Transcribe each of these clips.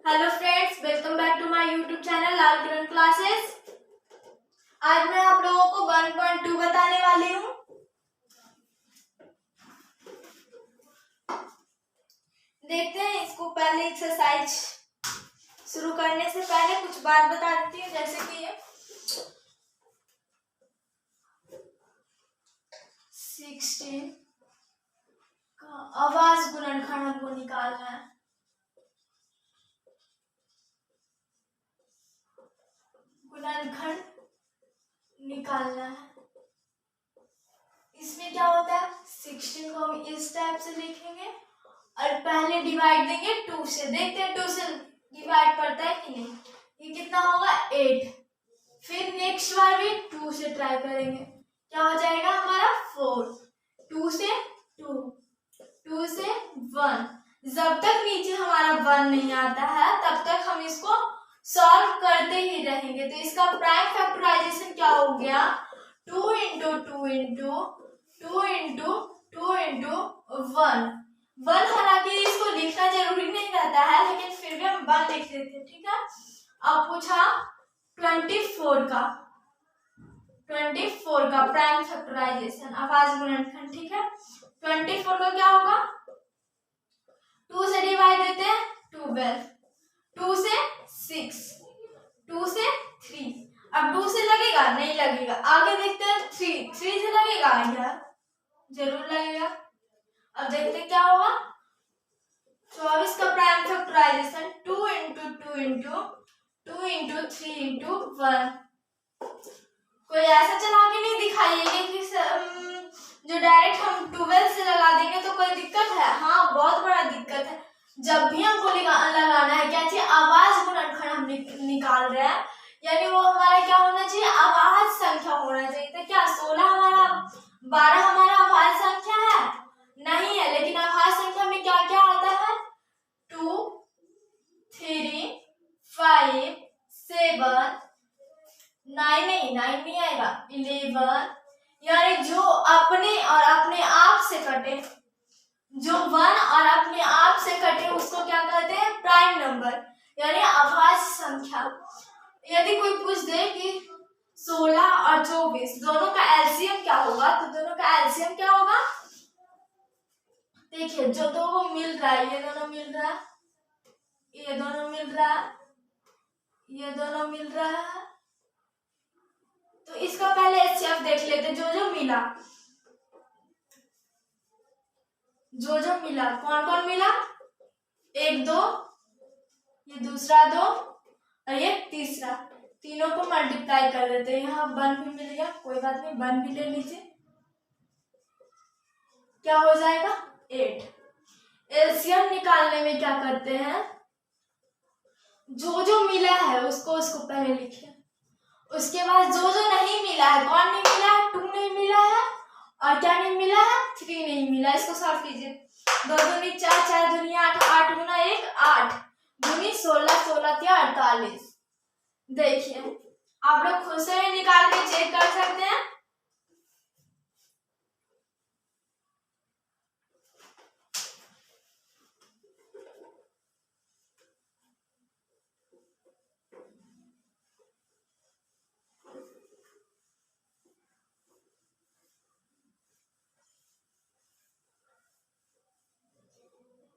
Hello friends, welcome back to my YouTube channel Lal Kiran classes. आज मैं आप लोगों को 1.2 बताने वाली हूँ। देखते हैं इसको। पहले एक्सरसाइज शुरू करने से पहले कुछ बात बता देती हूँ, जैसे कि ये 16 का आवाज गुणनखंड हमको निकालना है। गुणनखंड निकालना है। इसमें क्या होता है, 16 को हम इस टाइप से लिखेंगे और पहले डिवाइड देंगे 2 से। देखते हैं 2 से डिवाइड पड़ता है कि नहीं। ये कितना होगा 8। फिर नेक्स्ट बार भी 2 से ट्राई करेंगे, क्या हो जाएगा हमारा 4। 2 से 2, 2 से 1। जब तक नीचे हमारा 1 नहीं आता है तब तक हम इसको सॉल्व करते ही रहेंगे। तो इसका प्राइम फैक्टराइजेशन क्या हो गया, 2 इंटू 2 इंटू 2 इंटू 2 इंटू 1। 1 हालांकि इसको लिखना जरूरी नहीं रहता है, लेकिन फिर भी हम 1 लिख देते हैं, ठीक है। अब पूछा 24 का प्राइम फैक्टराइजेशन, आवाज गुणनखंड, ठीक है। 24 का क्या होगा, 2 से डिवाइड देते हैं 12, 2 से 6, 2 से 3। अब 2 से लगेगा नहीं लगेगा, आगे देखते हैं 3 से लगेगा यार, जरूर लगेगा। अब देखते हैं क्या होगा, 24 का prime factorisation 2 into 2 into 2 into 3 into 1। कोई ऐसा चला के नहीं दिखाइएगा कि जो डायरेक्ट हम 12 से लगा देंगे तो कोई दिक्कत है। हाँ, बहुत बड़ा दिक्कत है। जब भी हमको लगाना है क्या चाहिए, आवाज गुणनखंड हम निकाल रहे हैं, यानी वो हमारा क्या होना चाहिए, आवाज संख्या होना चाहिए। तो क्या 16 हमारा 12 हमारा आवाज संख्या है? नहीं है। लेकिन आवाज संख्या में क्या क्या आता है, 2, 3, 5, 7, 9 नहीं आएगा, 11। यानी जो अपने और अपने आप से कटे, जो 1 और अपने आप से कटे उसको क्या कहते हैं, प्राइम नंबर, यानी आवाज संख्या। यदि कोई पूछ दे कि 16 और 24 दोनों का एलसीएम क्या होगा, तो दोनों का एलसीएम क्या होगा, देखिए जो दो मिल रहा है, ये दोनों मिल रहा है, ये दोनों मिल रहा है, ये दोनों मिल रहा है। तो इसका पहले एचसीएफ देख लेते, जो मिला, जो मिला, कौन कौन मिला, 1 2, ये दूसरा 2 और ये तीसरा। तीनों को मल्टीप्लाई कर देते हैं। यहाँ 1 भी मिल गया, कोई बात नहीं, 1 भी ले लीजिए, क्या हो जाएगा 8। एलसीएम निकालने में क्या करते हैं, जो मिला है उसको पहले लिखिए, उसके बाद जो नहीं मिला है, कौन नहीं मिला है, 2 नहीं मिला है, और क्या नहीं मिला है, 3 नहीं मिला। इसको सॉल्व कीजिए। 2 दूनी 4, 4 दूनी 8, 8 गुना 1 8, दूनी 16, 16 या 48। देखिए आप लोग खुद से निकाल के चेक कर सकते हैं।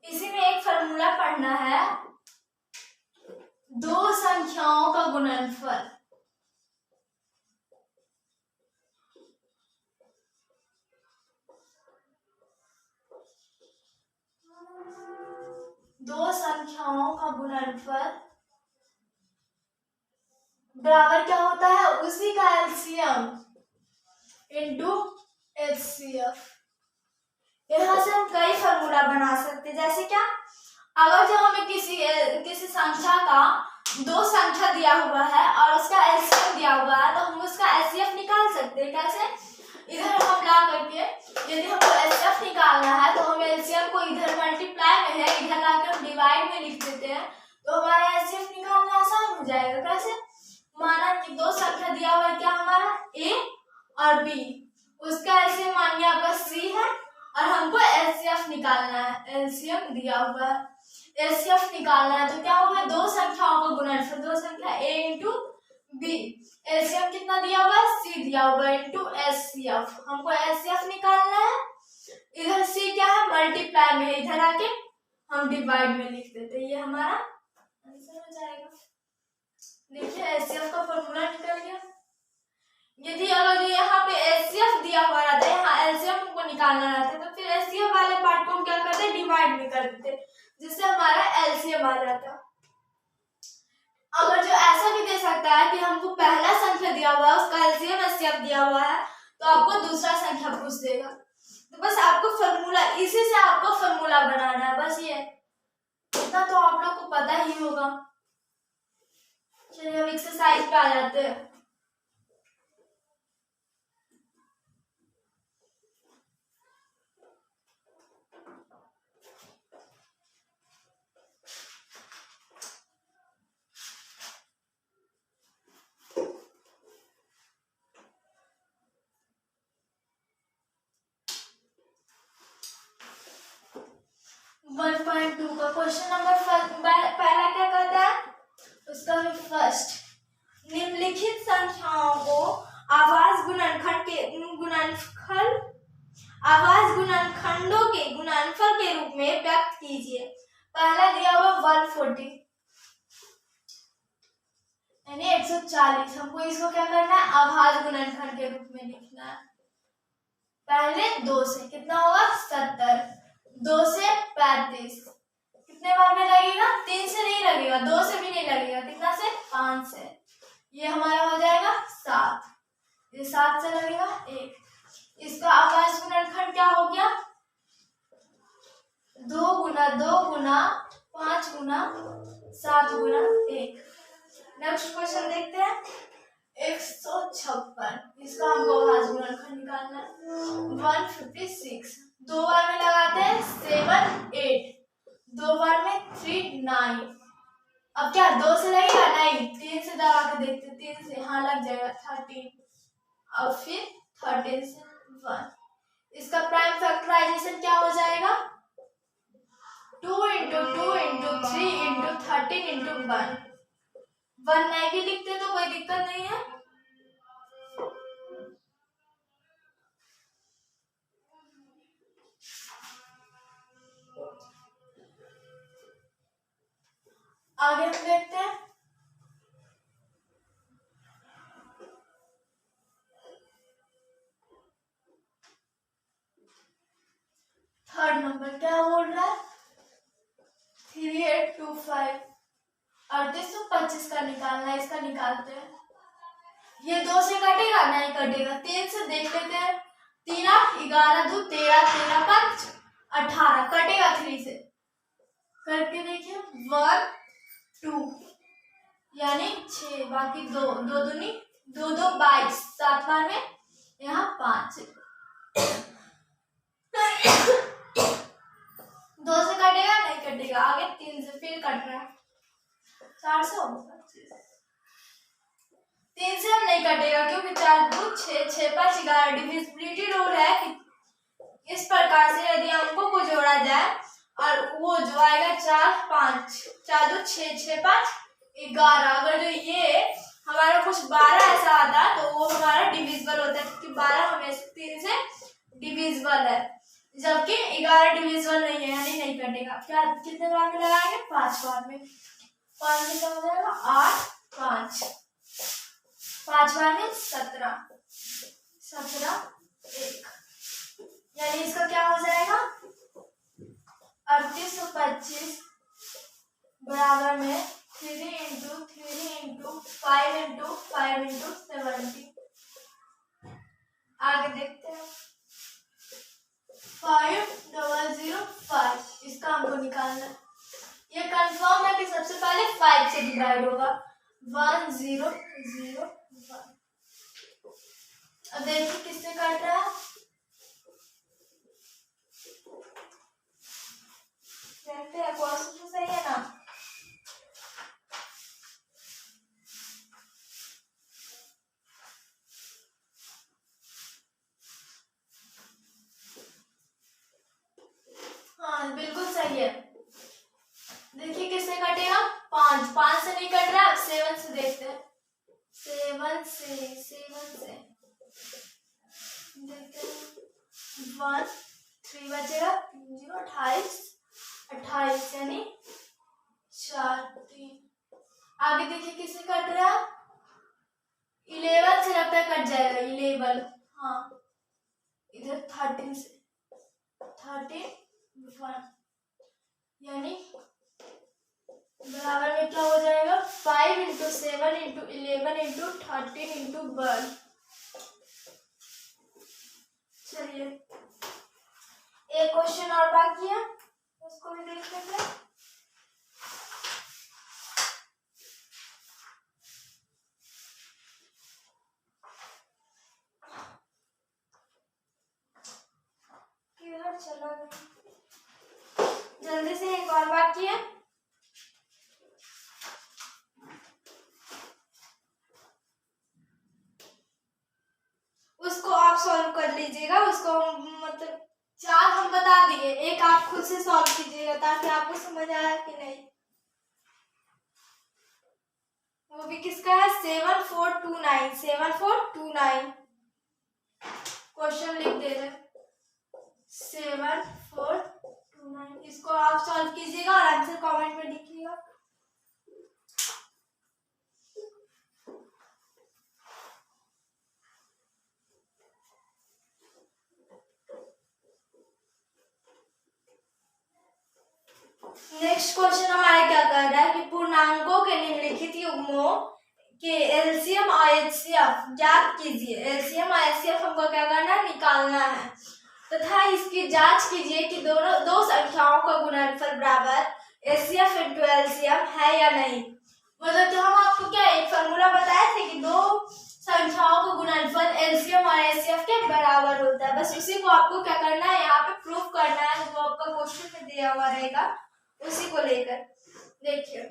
इसी में एक फॉर्मूला पढ़ना है, 2 संख्याओं का गुणनफल। दो संख्याओं का गुणनफल बराबर क्या होता है, उसी का एलसीएम इंटू एचसीएफ। यहाँ से हम कई फॉर्मूला बना सकते हैं, जैसे क्या, अगर जो हमें किसी संख्या का 2 संख्या दिया हुआ है और उसका एलसीएम दिया हुआ है, तो हम उसका एचसीएफ निकाल सकते हैं। कैसे, इधर हम ला करके, यदि हमको एचसीएफ निकालना है तो हम एलसीएम को इधर मल्टीप्लाई में है, इधर लाकर हम डिवाइड में लिख देते हैं, तो हमारा एचसीएफ निकालना आसान हो जाएगा। कैसे, माना कि 2 संख्या दिया हुआ है, क्या हमारा ए और बी, उसका एलसीएम मानिए आपका सी है और हमको एचसीएफ निकालना है, एलसीएम दिया हुआ है, एलसीएम निकालना है तो क्या होगा, दो संख्याओं का गुणनफल, दो संख्या ए इंटू बी, एलसीएम कितना दिया हुआ है, सी दिया हुआ है इंटू एचसीएफ, हमको एचसीएफ निकालना है। इधर सी क्या है, मल्टीप्लाई में, इधर आके हम डिवाइड में लिख देते, ये हमारा आंसर हो जाएगा। देखिए एचसीएफ का फॉर्मूला निकल गया। यदि अगर यहाँ पे एचसीएफ दिया हुआ रहता है, यहाँ एलसीएम को निकालना रहता है, तो फिर एचसीएफ वाले पार्ट को हम क्या करते हैं, डिवाइड में कर देते, जिससे हमारा एलसीएम आ जाता। अगर जो ऐसा भी दे सकता है कि हमको पहला संख्या दिया हुआ है उसका एलसीएम एचसीएफ दिया हुआ है, तो आपको दूसरा संख्या पूछ देगा। तो बस आपको फॉर्मूला, इसी से आपको फॉर्मूला बनाना है, बस ये इतना तो आप लोग को पता ही होगा। चलिए अब एक्सरसाइज पे आ जाते हैं। का क्वेश्चन नंबर पहला क्या कहता है, उसका फर्स्ट, निम्नलिखित संख्याओं को आवाज गुणनखंडों के गुणनफल के रूप में व्यक्त कीजिए। पहला दिया हुआ 140 यानी 140, हमको इसको क्या करना है, आभाज्य गुणनखंड के रूप में लिखना है। पहले 2 से कितना होगा 70, 2 से 35, कितने बार में लगेगा, 3 से नहीं लगेगा, 2 से भी नहीं लगेगा, कितना से 5 से, ये हमारा हो जाएगा 7, ये 7 से लगेगा 1। इसका आवाज गुणनखंड क्या हो गया, 2 गुना 2 गुना 5 गुना 7 गुना 1। नेक्स्ट क्वेश्चन देखते हैं 156, इसका हमको आवाज गुणनखंड निकालना है। 156, 2 बार में लगाते हैं 7 8, 2 बार में 3 9, अब क्या 2 से लगेगा, नहीं 3 से दबा के देखते, 3 से हाँ लग जाएगा 13, और फिर 13 से 1, इसका प्राइम फैक्टराइजेशन क्या हो जाएगा, 2 इंटू 2 इंटू 3 इंटू 13 इंटू 1, 1 नहीं भी लिखते तो कोई दिक्कत नहीं है। आगे हम देखते हैं थर्ड नंबर, क्या बोल रहा है 3825, 3825 का निकालना है, इसका निकालते हैं। ये 2 से कटेगा, नहीं कटेगा, 3 से देख लेते हैं, 3 8 11 2 13 13 5 18, कटेगा 3 से, करके देखिए 1 2 यानी 6, बाकी 2 2 दूनी 2 2 22, 7 बार में यहाँ 5, 2 से कटेगा, नहीं कटेगा, आगे 3 से फिर कट रहा है 425, 3 से हम नहीं कटेगा क्योंकि 4 2 6 6 5 11, डिविजिबिलिटी रूल है कि इस प्रकार से यदि अंकों को जोड़ा जाए और वो जो आएगा 4 5 4 2 6 6 5 11, अगर जो ये हमारा कुछ 12 ऐसा आता है तो वो हमारा डिविजिबल होता है, क्योंकि 12 हमेशा 3 से डिविजिबल है, जबकि 11 डिविजिबल नहीं है, यानी नहीं कटेगा। क्या कितने बार में लगाएंगे, 5 बार में, 5 में क्या हो जाएगा 8 5, 5 बार में 17 17 1, यानी इसका क्या हो जाएगा 3825 बराबर में 3 इंटू 3 इंटू 5 इंटू 5 इंटू 70। आगे देखते हैं 5005, इसका हमको निकालना है। ये कंफर्म है कि सबसे पहले 5 से डिवाइड होगा, 1001। अब देखिए किससे कट रहा है, देखते हैं क्वेश्चन तो सही है ना। 5, बिल्कुल सही है। देखिए किससे कटेगा, 5, 5 से नहीं कट रहा है। 7 से देखते हैं, 7 से देखते हैं, 1 3 बचेगा, 0 28 28 यानी 4 3। आगे देखिए किससे कट रहा है, 11 से लगता है कट जाएगा, 11, हाँ इधर 13 से, 13 1 यानी बराबर में क्या हो जाएगा, 5 × 7 × 11 × 13 × 12। चलिए एक क्वेश्चन और बाकी है, उसको भी देख लेते हैं। किधर चला गया, जल्दी से एक और बाकी है। उसको आप सॉल्व कर लीजिएगा, उसको मतलब 4 हम बता दिए, एक आप खुद से सॉल्व कीजिएगा ताकि आपको समझ आया कि नहीं। वो भी किसका है, 7429, 7429। क्वेश्चन लिख दे रहे 7429, इसको आप सॉल्व कीजिएगा और आंसर कमेंट में लिखिएगा। नेक्स्ट क्वेश्चन हमारे क्या कर रहा है कि पूर्णांकों के निम्नलिखित युग्मों के एलसीएम और एचसीएफ ज्ञात कीजिए। एलसीएम और एचसीएफ हमको क्या करना है, निकालना है तथा इसकी जांच कीजिए कि दोनों दो संख्याओं का गुणनफल बराबर एचसीएफ × एलसीएम है या नहीं। मतलब जो हम आपको क्या एक फॉर्मूला बताए थे कि दो संख्याओं का गुणनफल एलसीएम और एचसीएफ के बराबर होता है, बस उसी को आपको क्या करना है, यहाँ पे प्रूफ करना है। जो आपका क्वेश्चन में दिया हुआ रहेगा उसी को लेकर देखिए।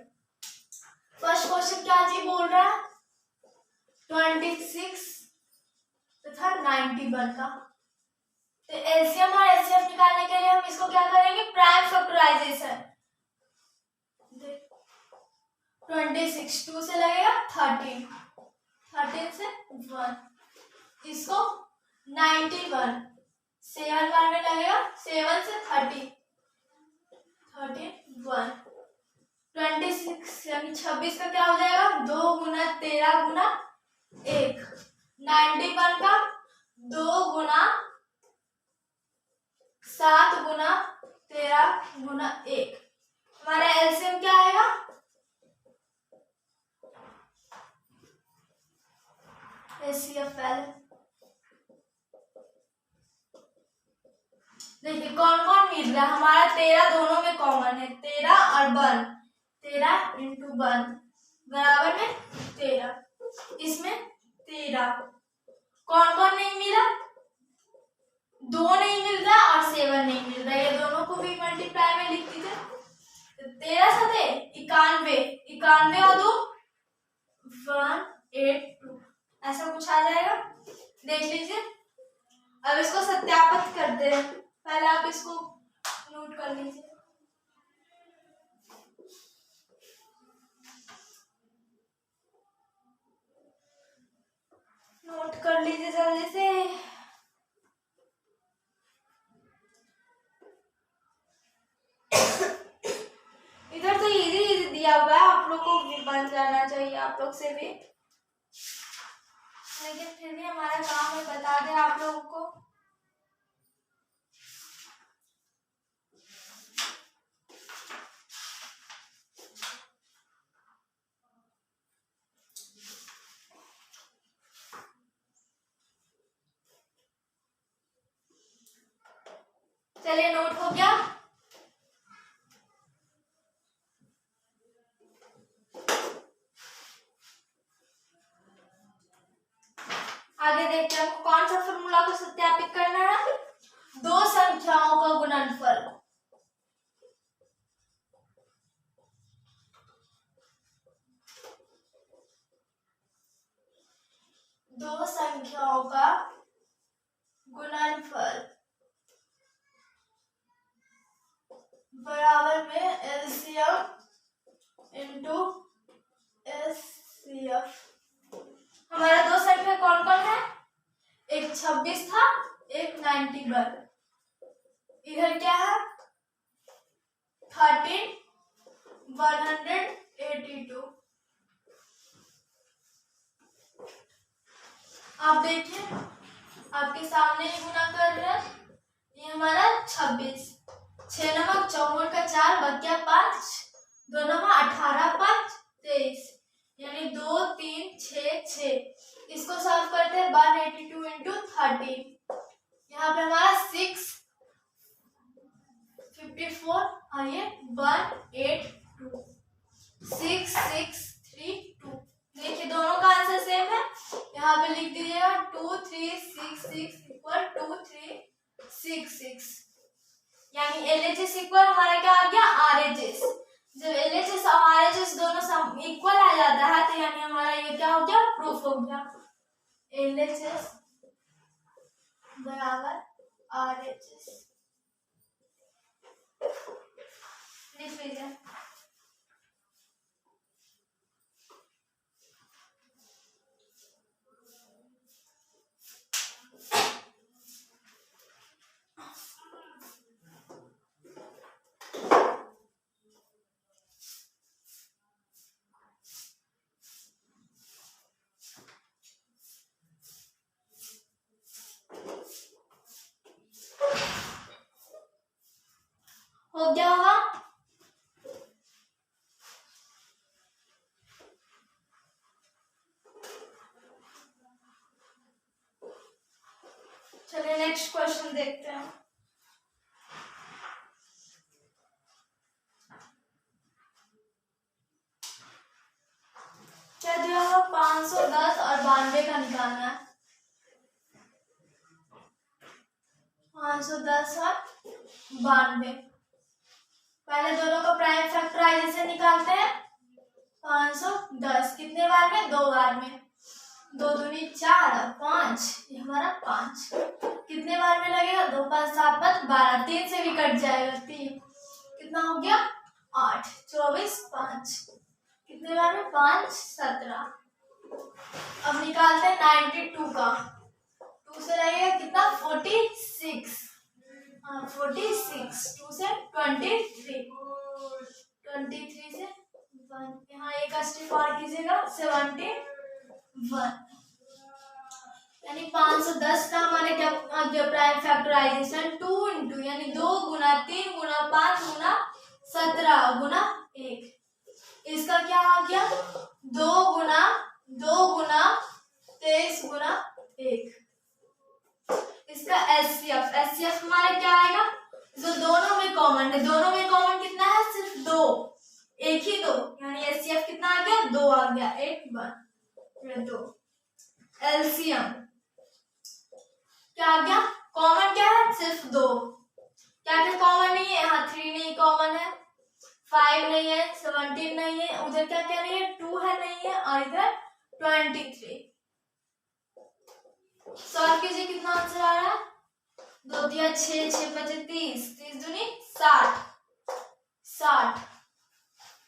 फर्स्ट क्वेश्चन क्या जी बोल रहा है, 26 तथा 91 का। तो एलसीएम और एचसीएफ निकालने के लिए हम इसको क्या करेंगे, प्राइम फैक्टराइजेशन। 26 2 से लगेगा 13, 13 से 1, इसको 91 7 बार में लगेगा, 7 से 30 13 1, 26 यानी 26 का क्या हो जाएगा, 2 × 13 × 1, 91 का 2 × 7 × 13 × 1। हमारा एलसीएम क्या आएगा, एचसीएफ। देखिए कौन कौन मिल रहा है, हमारा 13 दोनों में कॉमन है, 13 और 1, 13 × 1 बराबर में 13। इसमें 13 कौन कौन नहीं मिला, 2 नहीं मिल रहा और 7 नहीं मिल रहा, ये दोनों को भी मल्टीप्लाई में लिख दीजिए। 13 सते 91, 91 और 2 182, ऐसा कुछ आ जाएगा, देख लीजिए। अब इसको सत्यापित करते हैं, पहले आप इसको नोट कर लीजिए। नोट कर लीजिए जल्दी से। इधर तो इजी इजी दिया हुआ है, आप लोग को भी बन जाना चाहिए, आप लोग से भी, लेकिन फिर भी हमारा काम है बता दें आप लोगों को। चलिए नोट हो गया। आगे देखते हैं हमको कौन सा फॉर्मूला को सत्यापित करना है, दो संख्याओं का गुणनफल। दो संख्याओं का गुणनफल बराबर में एलसीएम इंटू एचसीएफ। हमारा दो संख्या कौन कौन है? एक 26 था, एक 91। इधर क्या है? 13,182। आप देखिए, आपके सामने ही गुना कर रहे हैं। ये हमारा 26, 6 नमक 54 का 4 बचा 5, 2 नमक 18 5 23, यानी 2 3 6 6। इसको सॉल्व करते हैं 182 इंटू 13। यहाँ पे हमारा 654 और ये 182 6632। देखिए दोनों का आंसर सेम है। यहाँ पे लिख दीजिएगा 2366 इक्वल 2366, यानी LHS इक्वल हमारा क्या आ गया? RHS। जब LHS और RHS दोनों इक्वल आ जाता है तो यानी हमारा ये क्या हो गया? प्रूफ हो गया। LHS बराबर RHS। लिख लीजिए। हो गया होगा? चलिए नेक्स्ट क्वेश्चन देखते हैं। क्या दिया होगा? 510 और 92 का निकालना है। 510 और 92। पहले दोनों का प्राइम फैक्टराइजेशन निकालते हैं। 510 कितने बार में? 2 बार में। 2 दूनी 4 और 5, ये हमारा 5 कितने बार में लगेगा? 2 5 7 5 12, 3 से भी कट जाएगा। 3 कितना हो गया? 8 24 5 कितने बार में? 5 17। अब निकालते हैं 92 का। 2 से लगेगा कितना? 46। 46 2 से 23, 23 से 1, यहाँ एक स्टेप और कीजिएगा 71, यानी 510 का हमारे क्या प्राइम फैक्टराइजेशन 2 इंटू यानी 2 गुना 3 गुना 5 गुना 17 गुना 1। इसका क्या आ गया? 2 गुना 23 गुना 1। इसका एचसीएफ हमारा क्या आएगा? जो दोनों में कॉमन है, दोनों में कॉमन कितना है? सिर्फ 2, एक ही 2, यानी एचसीएफ कितना आ गया? 2 आ गया। 1 1 2। एलसीएम क्या आ गया? कॉमन क्या है? सिर्फ 2। क्या क्या कॉमन नहीं है? यहाँ 3 नहीं कॉमन है, 5 नहीं है, 17 नहीं है, उधर क्या क्या नहीं है? 2 है नहीं है, और इधर 23। सॉल्व कीजिए, कितना आंसर आ रहा है? 2 दिया 6 6 5 30, 30 दूनी 60, 60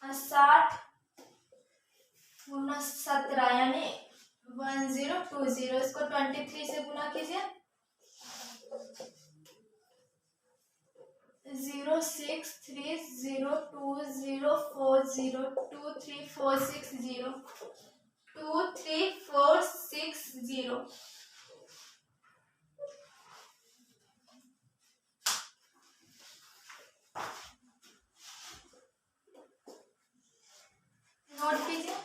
और 60 गुना 17 यानी 1020। इसको 23 से गुना कीजिए। 0630204023460 23460। नोट कीजिए।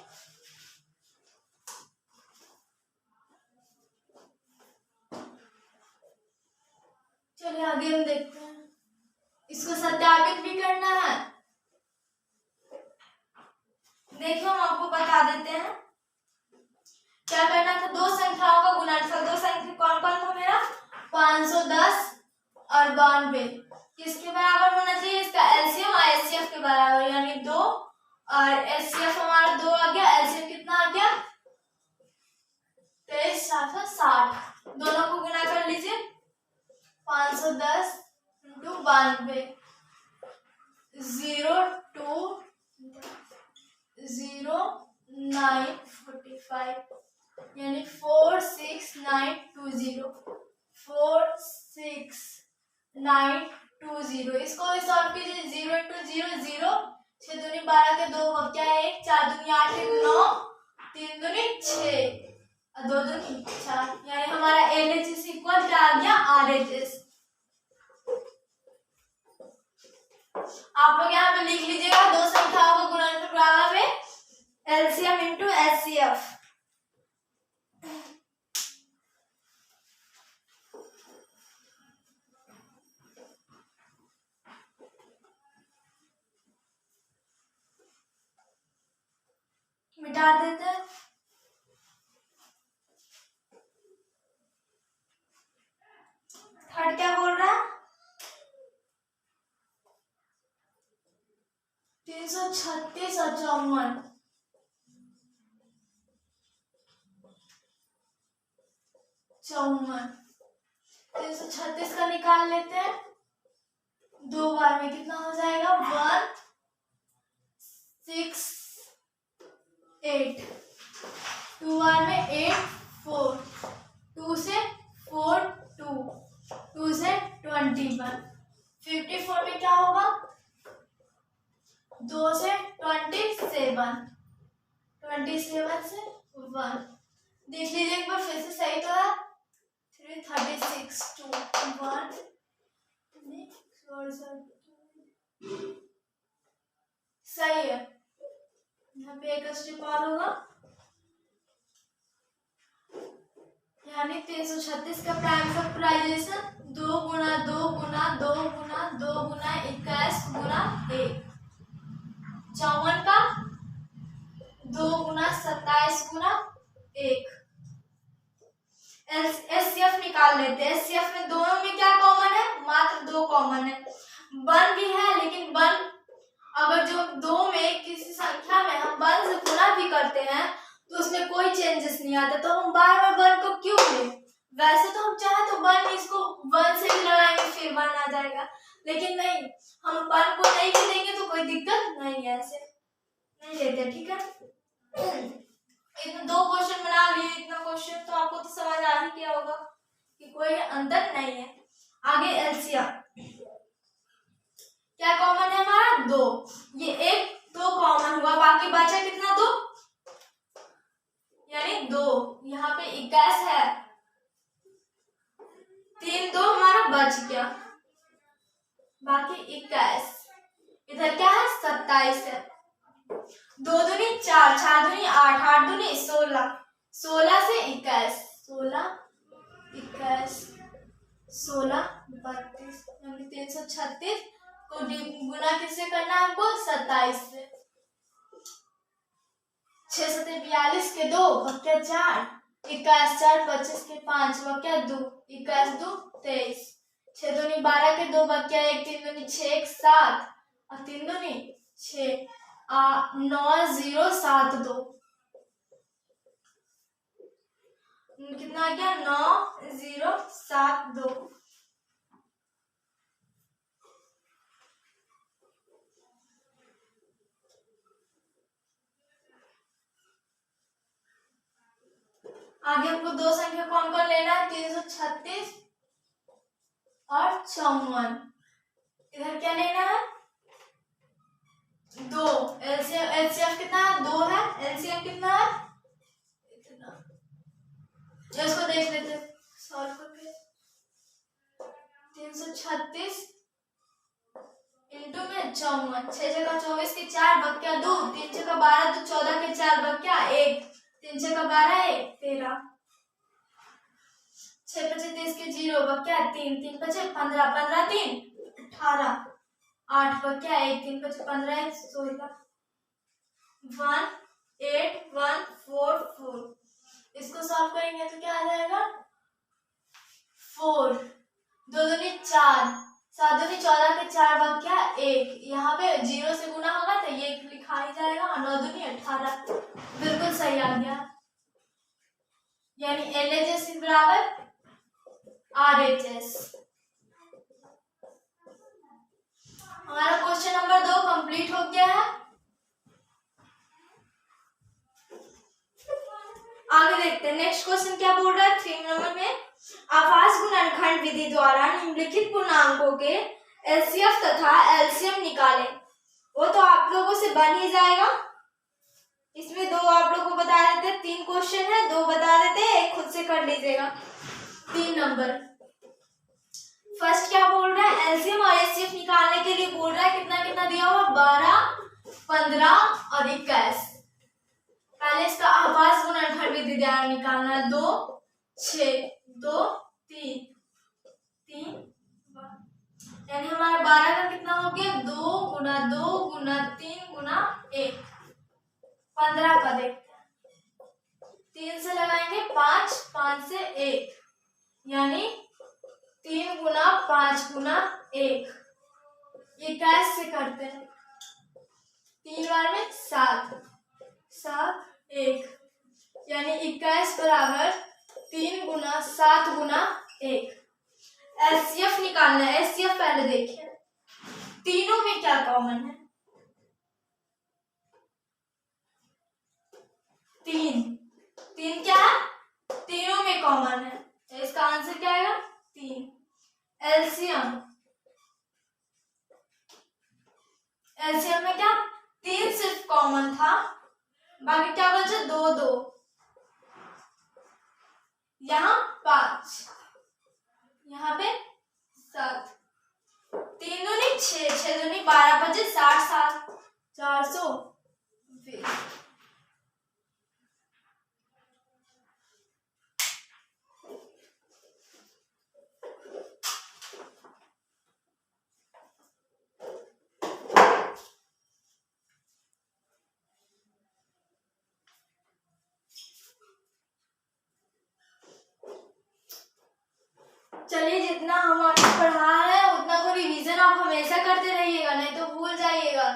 चलिए आगे हम देखते हैं। इसको सत्यापित भी करना है। देखिए हम आपको बता देते हैं क्या करना था। दो संख्याओं का गुणनफल, दो संख्या कौन कौन था मेरा? 510 और 92 किसके बराबर होना चाहिए? इसका एलसीएम और एचसीएफ के बराबर, यानी 2 और एचसीएफ हमारा 2 आ गया, एलसीएम कितना आ गया? 23,760। दोनों को गुना कर लीजिए। 510 × 92 0 2 0 9 45 यानी 4 6 9 2 0 4 6 9 2 0। इसको सॉल्व कीजिए। 0 इंटू 0 0, 6 दूनी 12 के 2 क्या है 1, 4 दूनी 8 1 9, 3 दूनी 6 और 2 दूनी 4 यानी हमारा LHS इक्वल क्या आ गया RHS। आप लोग यहाँ पे लिख लीजिएगा दो संख्याओं का गुणनफल बराबर में LCM इंटू HCF। मिटा देते हैं। थर्ड क्या बोल रहा है 336 और 54 336 का निकाल लेते हैं। 2 बार में कितना हो जाएगा 1 6 8, 2 बार में 8 4, 2 से 4 2, 2 से 21, 54 में क्या होगा 2 से 27 से 1 देख लीजिए एक बार फिर से सही तो है 336 2 1 सही है। यहाँ पे एक स्टेप और होगा यानी 336 का प्राइम फैक्टराइजेशन 2 गुना 2 गुना 2 गुना 2 गुना 21 गुना 1, 54 का 2 गुना 27 गुना 1। एचसीएफ निकाल लेते हैं। एचसीएफ में दोनों में क्या कॉमन है मात्र 2 कॉमन है। 1 भी है लेकिन 1 अगर जो 2 में किसी संख्या में हम 1 से गुणा भी करते हैं तो उसमें कोई चेंजेस नहीं आता, तो हम बार बार 1 को क्यों लें। वैसे तो हम चाहे तो 1 इसको 1 से भी लगाएंगे फिर 1 आ जाएगा, लेकिन नहीं हम 1 को नहीं भी देंगे तो कोई दिक्कत नहीं है, ऐसे नहीं लेते। ठीक है इतना 2 क्वेश्चन बना लिए, इतना क्वेश्चन तो आपको तो समझ आ ही गया होगा कि कोई अंतर नहीं है। आगे एलसीएम क्या कॉमन है हमारा 2, ये 1 2 कॉमन हुआ, बाकी बचा कितना 2 यानी 2, यहाँ पे 21 है 3 2 हमारा बच गया, बाकी 21 इधर क्या है 27 है। 2 दूनी 4, 4 दूनी 8, 8 दूनी 16, 16 से 21, 16 21 16 32 यानी 336 को गुना किससे करना है हमको 27 से। 6 7 42 के 2 बक्या 4, 21 4 25 के 5 बक्या 2, 21 2 23, 6 दूनी 12 के 2 बक्या 1, 3 दूनी 6 1 7 और 3 दूनी 6 9 0 7 2 कितना आ गया 9 0 7 2। आगे हमको 2 संख्या कौन कौन लेना है 336 और 54। इधर क्या लेना है 2, एलसीएफ कितना है 2 है, एलसीएम कितना है इतना, इसको देख लेते सॉल्व करके। 336 इंटू में 54, 6 जगह 24 के 4 बक्या 2, 3 जगह 12 तो 14 के 4 बक्या 1, 3 जगह 12 1 13, 6 5 30 के 0 बक्या 3, 3 5 15 15 3 18, 8 बक्या 1, 3 5 15 1 16, 1 8 1 4 4। इसको सॉल्व करेंगे तो क्या आ जाएगा 4, 2 दूनी 4, 7 दूनी 14 के 4 बक्या 1, यहाँ पे 0 से गुना होगा तो ये लिखा ही जाएगा, और 9 दूनी 18 बिल्कुल सही आ गया, यानी LHS बराबर RHS। हमारा क्वेश्चन नंबर 2 नेक्स्ट क्वेश्चन क्या बोल रहा है 3 नंबर में, आवास गुणनखंड विधि द्वारा निम्नलिखित पूर्णांकों के एलसीएफ तथा एलसीएम निकालें। वो तो आप लोगों से बन ही जाएगा, इसमें 2 आप लोगों को बता देते हैं, 3 क्वेश्चन है, 2 बता देते हैं, एक खुद से कर लीजिएगा। 3 नंबर फर्स्ट क्या बोल रहा है, एलसीएम और एचसीएफ निकालने के लिए बोल रहा है कितना कितना दिया हुआ, 12, 15 और 21। पहले इसका आवास गुणनखंड विधि द्वारा निकालना है, 2, 6, 2, 3, 3, यानी हमारा 12 का कितना हो गया, 2 गुना 2 गुना 3 गुना 1। 15 का देखते हैं, 3 से लगाएंगे 5, 5 से 1, यानी 3 गुना 5 गुना 1। 21 से करते हैं, 3 बार में 7, 7, 1, यानी 21 बराबर 3 गुना 7 गुना 1। एचसीएफ निकालना है, एचसीएफ पहले देखिए तीनों में क्या कॉमन है, 3, 3 क्या है, तीनों में कॉमन है, तो इसका आंसर क्या आएगा 3। एलसीएम, एलसीएम में क्या 3 सिर्फ कॉमन था, बाकी क्या बचा 2, 2, यहाँ 5, यहाँ पे 7, 3 दूनी 6, 6 दूनी 12, 25, 60, 7, 420। चलिए जितना हम आपको पढ़ा रहे हैं उतना को रिवीजन आप हमेशा करते रहिएगा, नहीं तो भूल जाइएगा।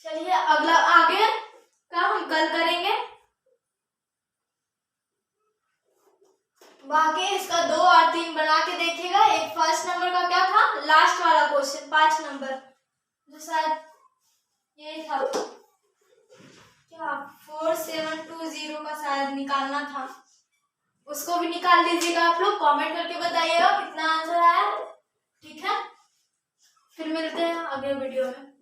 चलिए अगला आगे का हम कल करेंगे, बाकी इसका 2 और 3 बना के देखिएगा। एक फर्स्ट नंबर का क्या था, लास्ट वाला क्वेश्चन 5 नंबर जो शायद ये था क्या 4720 का शायद निकालना था, उसको भी निकाल लीजिएगा। आप लोग कमेंट करके बताइएगा कितना आंसर आया, ठीक है। फिर मिलते हैं अगले वीडियो में।